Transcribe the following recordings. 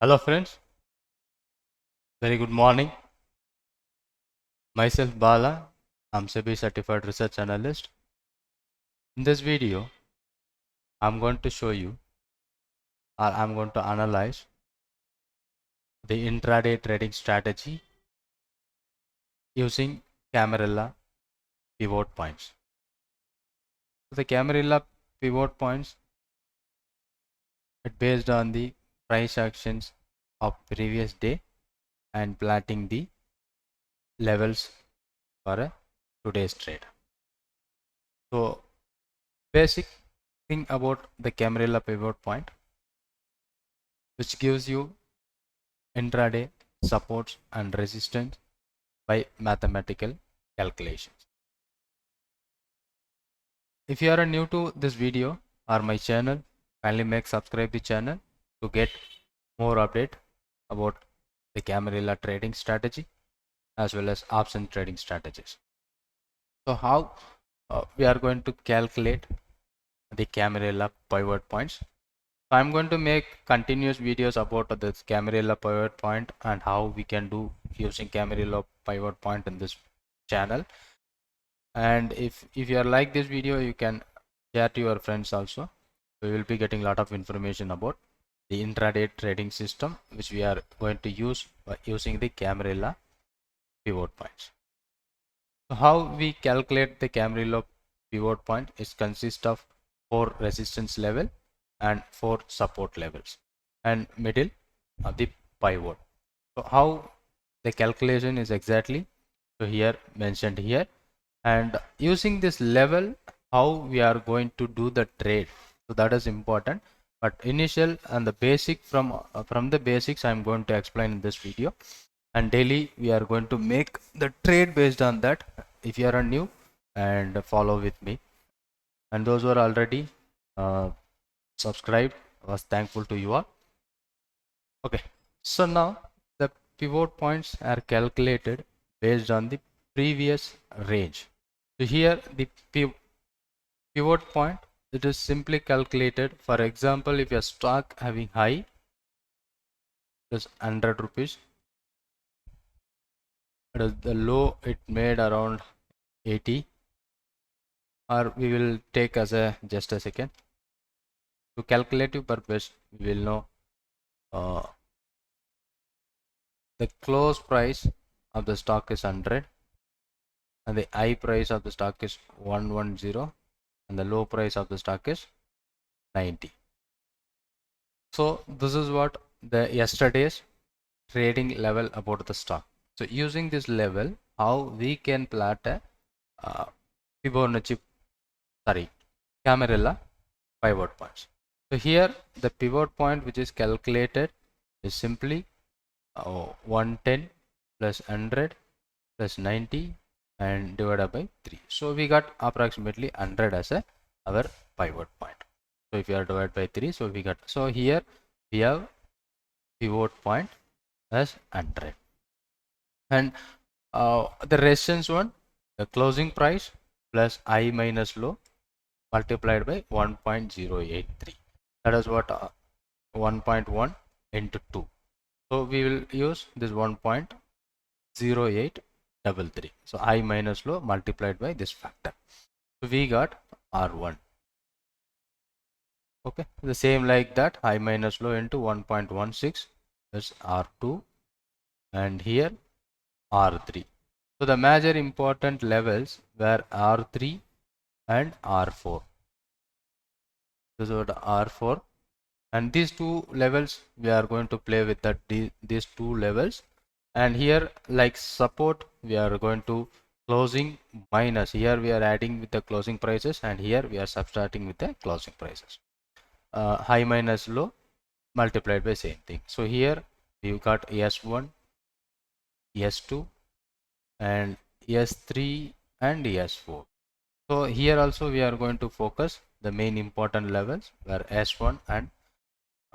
Hello friends, very good morning. Myself Bala, I'm SEBI certified research analyst. In this video, I'm going to show you or I'm going to analyze the intraday trading strategy using Camarilla pivot points. So the Camarilla pivot points are based on the price actions of previous day and plotting the levels for a today's trade. So basic thing about the Camarilla pivot point, which gives you intraday supports and resistance by mathematical calculations. If you are new to this video or my channel, kindly make subscribe the channel to get more update about the Camarilla trading strategy as well as option trading strategies. So how we are going to calculate the Camarilla pivot points. So I'm going to make continuous videos about this Camarilla pivot point and how we can do using Camarilla pivot point in this channel. And if you are like this video, you can share to your friends also. So you will be getting a lot of information about the intraday trading system which we are going to use by using the Camarilla pivot points. So how we calculate the Camarilla pivot point is consist of 4 resistance level and 4 support levels and middle of the pivot. So how the calculation is exactly so here mentioned here, and using this level how we are going to do the trade, so that is important. But initial and the basic from the basics I'm going to explain in this video, and daily we are going to make the trade based on that. If you are new, and follow with me, and those who are already subscribed, I was thankful to you all. Okay, so now the pivot points are calculated based on the previous range. So here the pivot point, it is simply calculated. For example, if your stock having high is 100 rupees, it is the low it made around 80, or we will take as a just a second to calculative purpose. We will know the close price of the stock is 100 and the high price of the stock is 110 and the low price of the stock is 90. So this is what the yesterday's trading level about the stock. So using this level, how we can plot a Fibonacci, Camarilla pivot points. So here the pivot point which is calculated is simply 110 plus 100 plus 90 and divided by 3. So we got approximately 100 as our pivot point. So if you are divided by 3, so we got, so here we have pivot point as 100, and the resistance one, the closing price plus I minus low multiplied by 1.083. That is what 1.1 into 2. So we will use this 1.0833. So I minus low multiplied by this factor. So we got R1. Okay, the same like that, I minus low into 1.16 is R2, and here R3. So the major important levels were R3 and R4. This is what R4, and these two levels we are going to play with that these two levels. And here like support we are going to closing minus, here we are adding with the closing prices and here we are subtracting with the closing prices. High minus low multiplied by same thing. So here you got S1, S2 and S3 and S4. So here also we are going to focus the main important levels were S1 and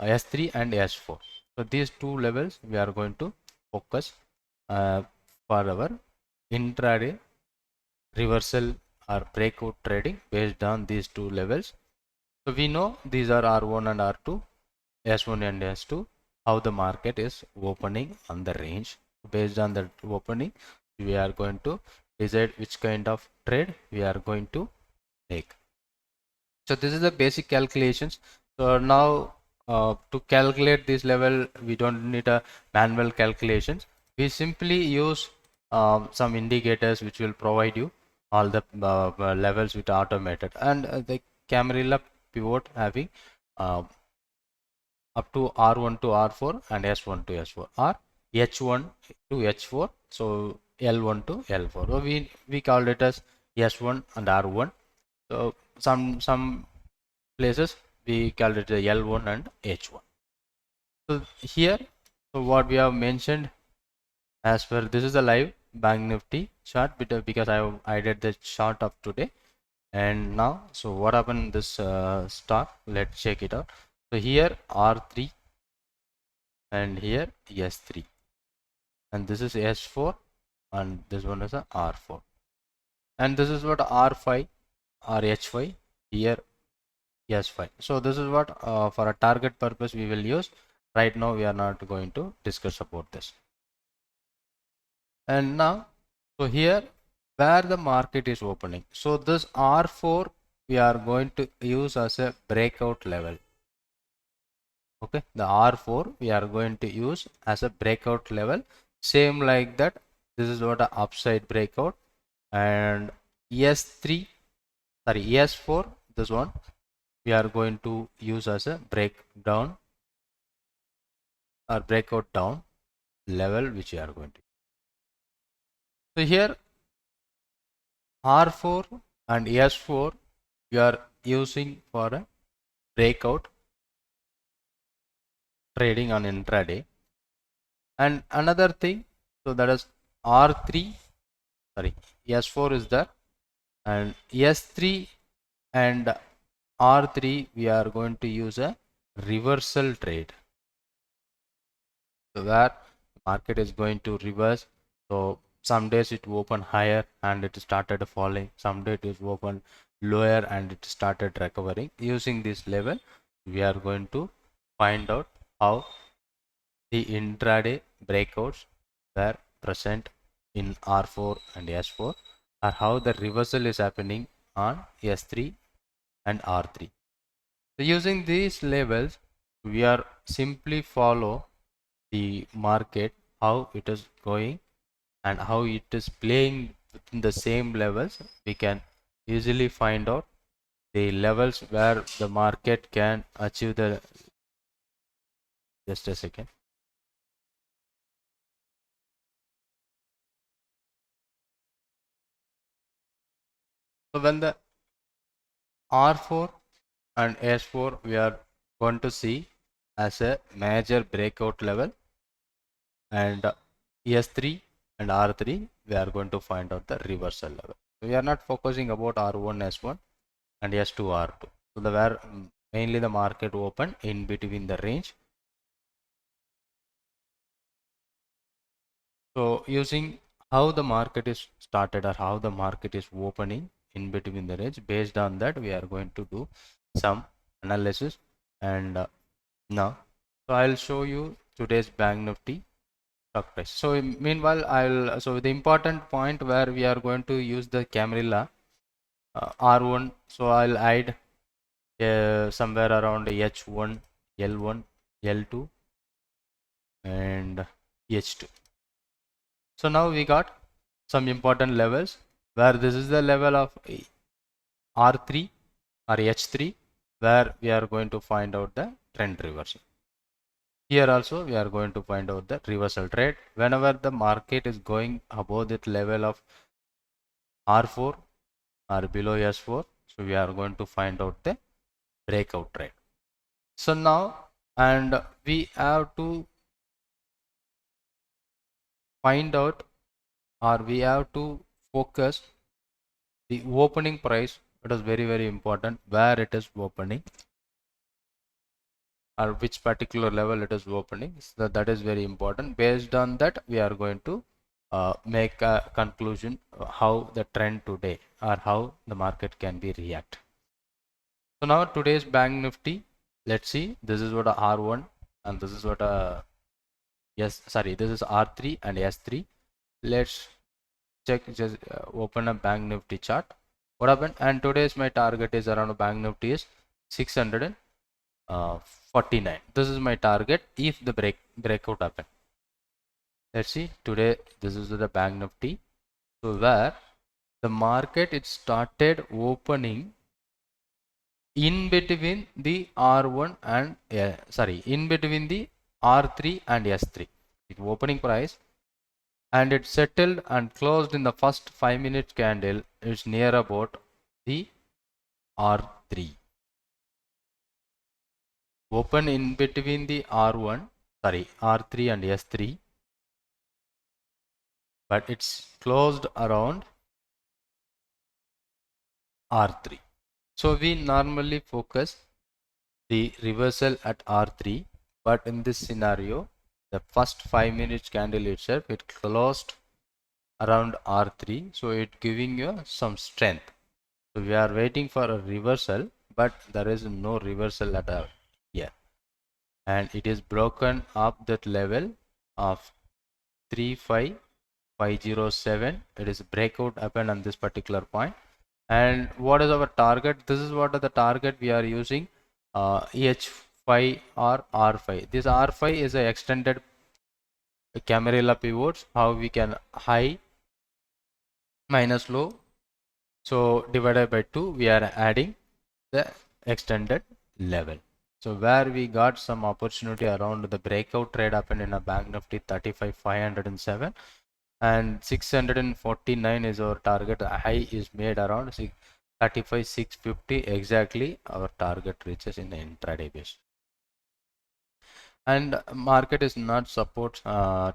S3 and S4. So these two levels we are going to focus for our intraday reversal or breakout trading based on these two levels. So we know these are R1 and R2, S1 and S2, how the market is opening on the range. Based on the opening, we are going to decide which kind of trade we are going to take. So this is the basic calculations. So now to calculate this level, we don't need a manual calculations. We simply use some indicators which will provide you all the levels with automated, and the Camarilla pivot having uh, up to R1 to R4 and S1 to S4, or H1 to H4. So L1 to L4. So we called it as S1 and R1. So some places we called it L1 and H1. So here, so what we have mentioned, as per this is a live Bank Nifty chart, because I did the chart of today. And now, so what happened this stock? Let's check it out. So here R3 and here S3, and this is S4, and this one is a R4, and this is what R5 or H5, here S5. So this is what for a target purpose we will use. Right now we are not going to discuss about this. And now, so here where the market is opening, so this R4 we are going to use as a breakout level. Okay, the R4 we are going to use as a breakout level, same like that. This is what a upside breakout, and S3, sorry, S4, this one we are going to use as a breakdown or breakout down level, which we are going to. So here R4 and S4 we are using for a breakout trading on intraday. And another thing, so that is R3, sorry, S4 is there, and S3 and R3 we are going to use a reversal trade. So where market is going to reverse. So some days it opened higher and it started falling, some days it opened lower and it started recovering. Using this level, we are going to find out how the intraday breakouts were present in R4 and S4, or how the reversal is happening on S3 and R3. So using these levels, we are simply follow the market, how it is going and how it is playing within the same levels. We can easily find out the levels where the market can achieve the, just a second. So when the R4 and S4 we are going to see as a major breakout level, and S3 and R3 we are going to find out the reversal level. So we are not focusing about R1, S1 and S2, R2. So the where mainly the market open in between the range. So using how the market is started or how the market is opening in between the range, based on that we are going to do some analysis. And now, so I'll show you today's Bank Nifty stock price. So meanwhile, so the important point where we are going to use the Camarilla R1. So I'll add somewhere around H1, L1, L2 and H2. So now we got some important levels, where this is the level of R3 or H3, where we are going to find out the trend reversal. Here also we are going to find out the reversal trade. Whenever the market is going above that level of R4 or below S4, so we are going to find out the breakout trade. So now, and we have to find out, or we have to focus the opening price. It is very important where it is opening or which particular level it is opening. So that is very important. Based on that, we are going to make a conclusion how the trend today or how the market can be react. So now today's Bank Nifty, let's see, this is what a R1 and this is what yes, sorry, this is R3 and S3. Let's check, just open a Bank Nifty chart. What happened? And today's my target is around Bank Nifty is 649. This is my target if the breakout happen. Let's see, today this is the Bank Nifty. So where the market, it started opening in between the R1 and in between the R3 and S3. The opening price, and it settled and closed in the first 5-minute candle is near about the R3. Open in between the R3 and S3, but it's closed around R3. So we normally focus the reversal at R3, but in this scenario, the first 5-minute candle itself, it closed around R3, so it giving you some strength. So we are waiting for a reversal, but there is no reversal at all here, and it is broken up that level of 35507. It is breakout happened on this particular point. And what is our target? This is what are the target we are using, H5 or R5. This R5 is a extended Camarilla pivots, how we can high minus low, so divided by 2 we are adding the extended level. So where we got some opportunity around the breakout trade happened in a Bank Nifty 35,507, and 649 is our target. High is made around 35,650 exactly. Our target reaches in the intraday base, and market is not support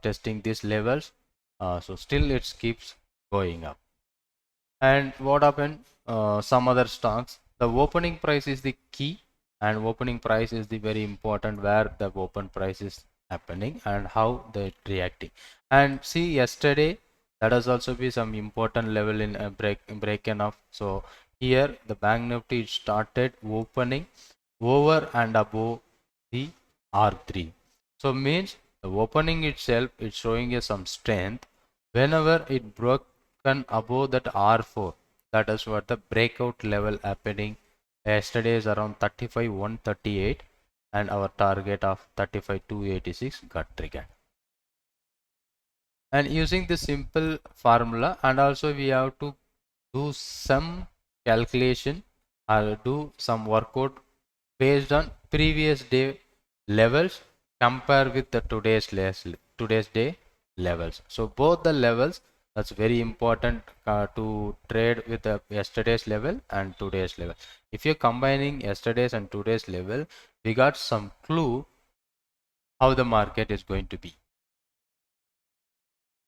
testing these levels, so still it keeps going up. And what happened? Some other stocks, the opening price is the key, and opening price is the very important, where the open price is happening and how they're reacting. And see, yesterday that has also be some important level in a break off. So here the Bank Nifty started opening over and above the R3. So means the opening itself is showing you some strength. Whenever it broken above that R4, that is what the breakout level happening. Yesterday is around 35,138, and our target of 35,286 got triggered. And using this simple formula, and also we have to do some calculation or do some workout based on previous day levels, compare with the today's day levels. So both the levels, that's very important to trade with the yesterday's level and today's level. If you're combining yesterday's and today's level, we got some clue how the market is going to be.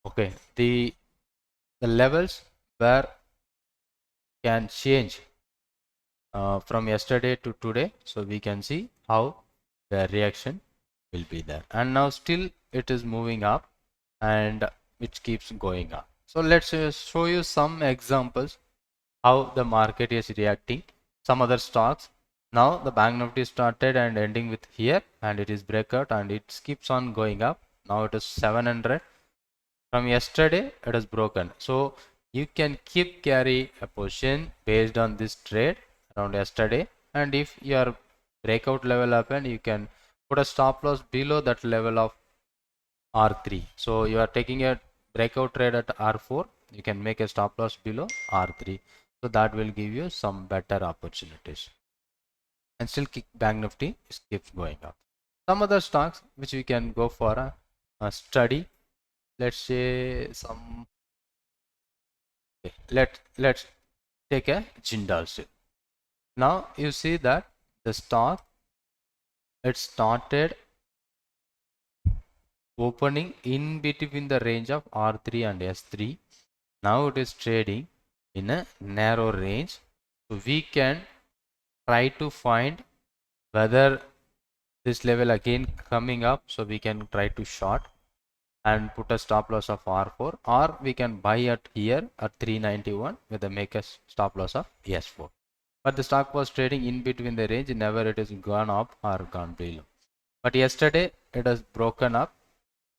Okay, the levels where can change from yesterday to today, so we can see how the reaction will be there. And now still it is moving up and it keeps going up. So let's show you some examples how the market is reacting. Some other stocks, now the Bank Nifty started and ending with here, and it is breakout and it keeps on going up. Now it is 700. From yesterday it is broken, so you can keep carry a position based on this trade around yesterday. And if your breakout level happen, you can put a stop loss below that level of R3. So you are taking a breakout trade at R4, you can make a stop loss below R3, so that will give you some better opportunities. And still Bank Nifty keeps going up. Some other stocks which we can go for a study. Let's say some, okay, let's take a Jindal Steel. Now you see that the stock, it started opening in between the range of R3 and S3. Now it is trading in a narrow range, so we can try to find whether this level again coming up, so we can try to short and put a stop loss of R4, or we can buy it here at 391 with a make a stop loss of S4. But the stock was trading in between the range, never it is gone up or gone below. But yesterday it has broken up.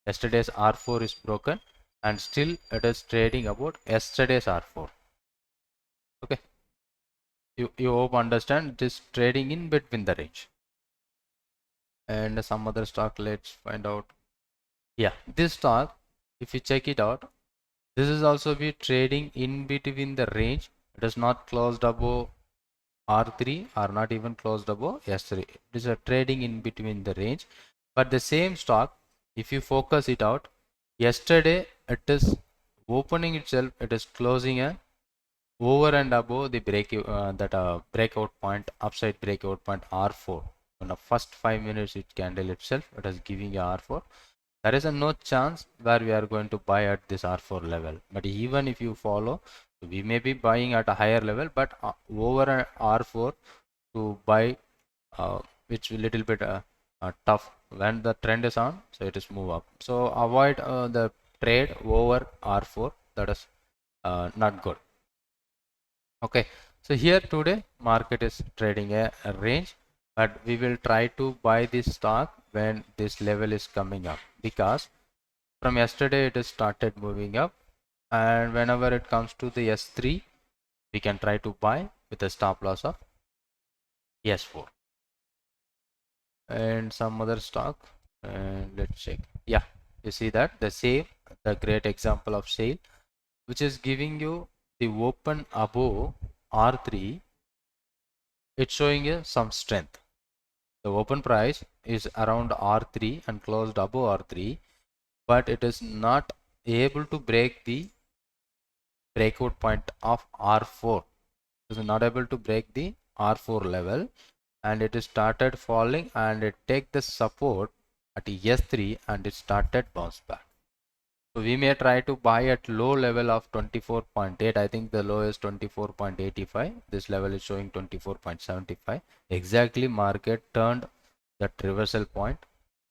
Yesterday's R4 is broken and still it is trading about yesterday's R4. Okay, you hope understand this trading in between the range. And some other stock, let's find out. Yeah, this stock, if you check it out, this is also be trading in between the range. It is not closed above R3 or not even closed above S3. It is a trading in between the range. But the same stock, if you focus it out, yesterday it is opening itself, it is closing a over and above the breakout point, upside breakout point R4. In the first 5 minutes it candle itself, it is giving a R4. There is a no chance where we are going to buy at this R4 level. But even if you follow, we may be buying at a higher level, but over an R4 to buy, it's a little bit tough when the trend is on, so it is move up. So avoid the trade over R4. That is not good. Okay, so here today market is trading a range, but we will try to buy this stock when this level is coming up, because from yesterday it has started moving up, and whenever it comes to the S3 we can try to buy with a stop loss of S4. And some other stock, and let's check. Yeah, you see that the great example of SAIL, which is giving you the open above R3. It's showing you some strength. The open price is around R3 and closed above R3, but it is not able to break the breakout point of R4. It is not able to break the R4 level, and it started falling and it take the support at S3 and it started bounce back. So we may try to buy at low level of 24.8. I think the low is 24.85. This level is showing 24.75. Exactly market turned that reversal point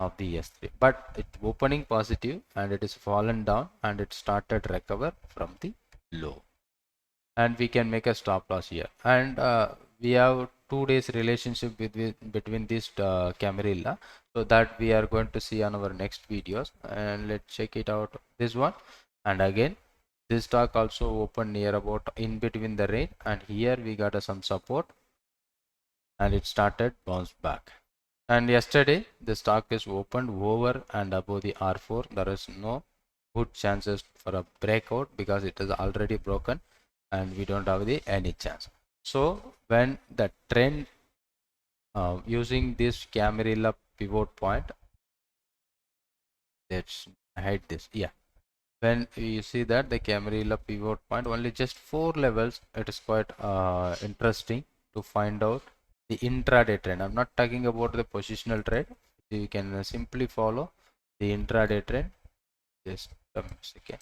of the S3. But it's opening positive and it is fallen down and it started recover from the low. And we can make a stop loss here. And we have 2 days relationship between this Camarilla, so that we are going to see on our next videos. And let's check it out, this one. And again, this stock also opened near about in between the range, and here we got some support and it started bounce back. And yesterday the stock is opened over and above the R4. There is no good chances for a breakout because it is already broken and we don't have any chance. So when the trend using this Camarilla pivot point, let's hide this. Yeah, when you see that the Camarilla pivot point only just 4 levels, it is quite interesting to find out the intraday trend. I'm not talking about the positional trade. You can simply follow the intraday trend. Just a second.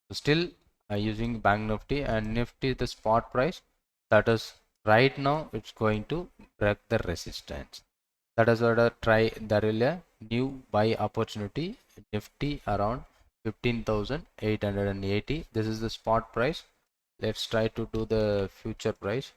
So still using Bank Nifty, and Nifty the spot price, that is right now it's going to break the resistance. That is what I try. There will a new buy opportunity. Nifty around 15,880. This is the spot price. Let's try to do the future price.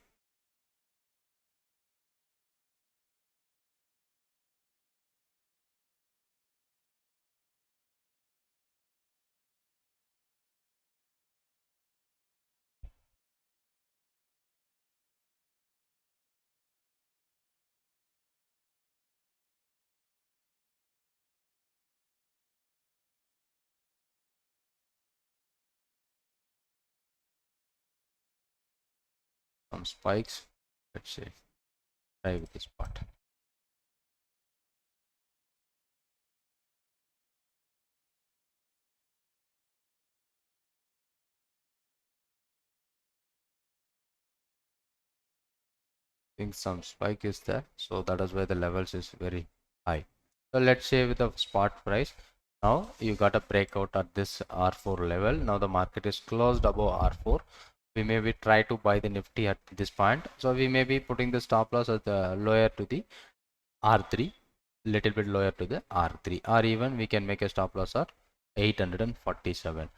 Some spikes. Let's say try with the spot. Think some spike is there, so that is why the levels is very high. So let's say with the spot price, now you got a breakout at this R4 level. Now the market is closed above R4. We may be try to buy the Nifty at this point, so we may be putting the stop loss at the lower to the R3, little bit lower to the R3, or even we can make a stop loss at 847.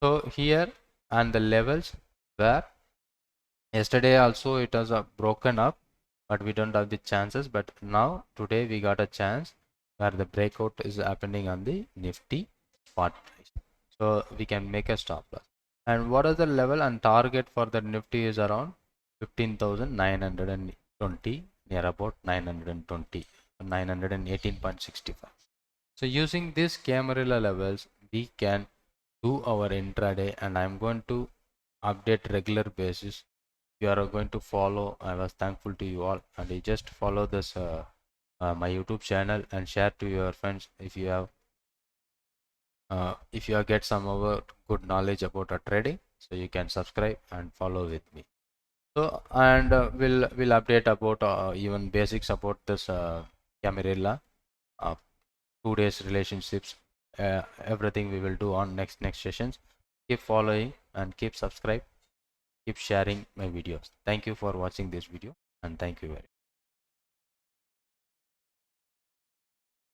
So here and the levels where Yesterday also it was broken up, but we don't have the chances. But now today we got a chance where the breakout is happening on the Nifty spot price, so we can make a stop loss. And what is the level and target for the Nifty is around 15,920, near about 920, 918.65. So using these Camarilla levels, we can do our intraday, and I'm going to update regular basis. You are going to follow. I was thankful to you all, and you just follow this my YouTube channel and share to your friends if you get some over good knowledge about trading. So you can subscribe and follow with me. So and we'll update about even basics about this Camarilla, uh, 2 days relationships, everything we will do on next sessions. Keep following and keep subscribe, keep sharing my videos. Thank you for watching this video, and thank you very much.